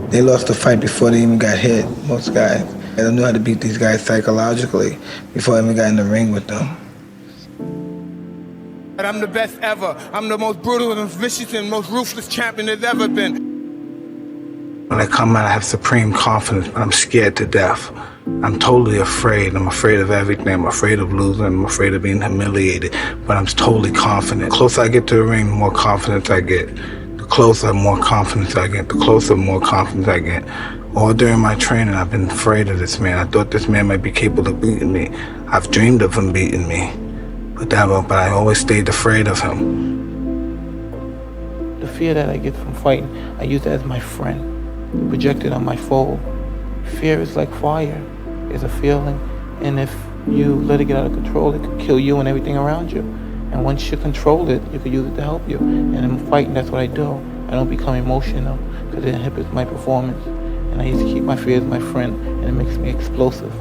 They lost the fight before they even got hit, most guys. I don't know how to beat these guys psychologically before I even got in the ring with them. I'm the best ever. I'm the most brutal and vicious and most ruthless champion there's ever been. When I come out, I have supreme confidence, but I'm scared to death. I'm totally afraid. I'm afraid of everything. I'm afraid of losing. I'm afraid of being humiliated, but I'm totally confident. The closer I get to the ring, the more confidence I get. The closer, more confidence I get. The closer, more confidence I get. All during my training, I've been afraid of this man. I thought this man might be capable of beating me. I've dreamed of him beating me, but I always stayed afraid of him. The fear that I get from fighting, I use it as my friend. Project it on my foe. Fear is like fire. It's a feeling, and if you let it get out of control, it could kill you and everything around you. And once you control it, you can use it to help you. And in fighting, that's what I do. I don't become emotional because it inhibits my performance. And I used to keep my fear as my friend, and it makes me explosive.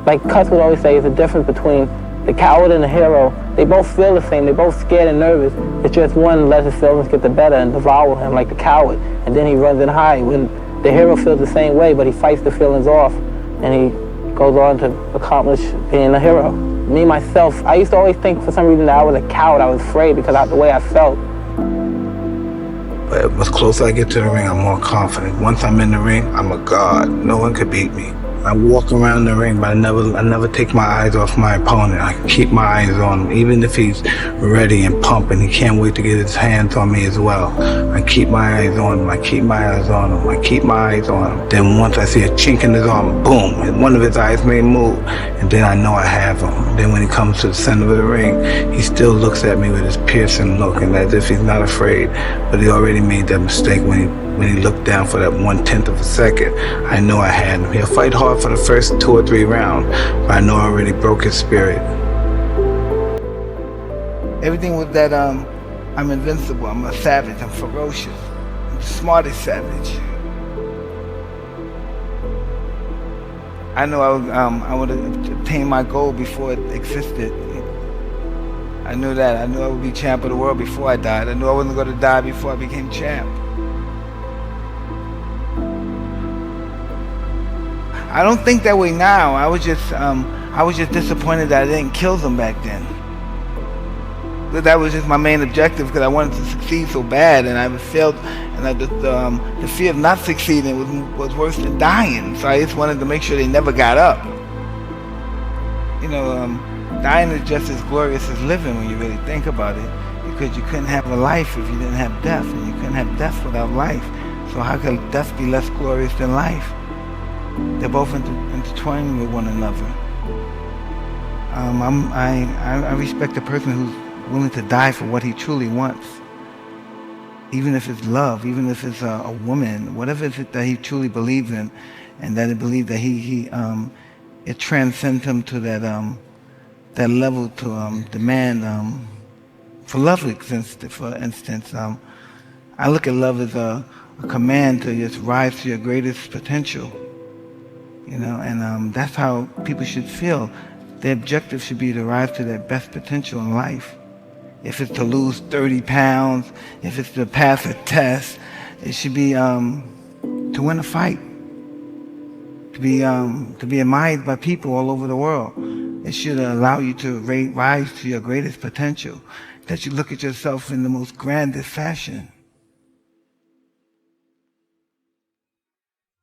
Like Cuss would always say, there's a difference between the coward and the hero. They both feel the same. They're both scared and nervous. It's just one lets his feelings get the better and devour him like the coward. And then he runs and hides. When the hero feels the same way, but he fights the feelings off, and he goes on to accomplish being a hero. Me, myself, I used to always think for some reason that I was a coward. I was afraid because of the way I felt. But the closer I get to the ring, I'm more confident. Once I'm in the ring, I'm a god. No one could beat me. I walk around the ring, but I never take my eyes off my opponent. I keep my eyes on him, even if he's ready and pumping. He can't wait to get his hands on me as well. I keep my eyes on him. I keep my eyes on him. I keep my eyes on him. Then once I see a chink in his arm, boom, and one of his eyes may move, and then I know I have him. Then when he comes to the center of the ring, he still looks at me with his piercing look, and as if he's not afraid, but he already made that mistake when he looked down for that 1/10 of a second. I know I had him. He'll fight hard for the first 2 or 3 rounds, but I know I already broke his spirit. Everything was that I'm invincible, I'm a savage, I'm ferocious, I'm the smartest savage. I know I would obtain my goal before it existed. I knew that. I knew I would be champ of the world before I died. I knew I wasn't going to die before I became champ. I don't think that way now. I was just disappointed that I didn't kill them back then. But that was just my main objective because I wanted to succeed so bad, and I failed. And the fear of not succeeding was worse than dying. So I just wanted to make sure they never got up. You know, dying is just as glorious as living when you really think about it, because you couldn't have a life if you didn't have death, and you couldn't have death without life. So how could death be less glorious than life? They're both intertwined with one another. I respect a person who's willing to die for what he truly wants, even if it's love, even if it's a woman, whatever it is that he truly believes in, and that he believes that it transcends him to that level to demand for love. For instance, I look at love as a command to just rise to your greatest potential. You know, and that's how people should feel. Their objective should be to rise to their best potential in life. If it's to lose 30 pounds, if it's to pass a test, it should be to win a fight, to be admired by people all over the world. It should allow you to rise to your greatest potential, that you look at yourself in the most grandest fashion.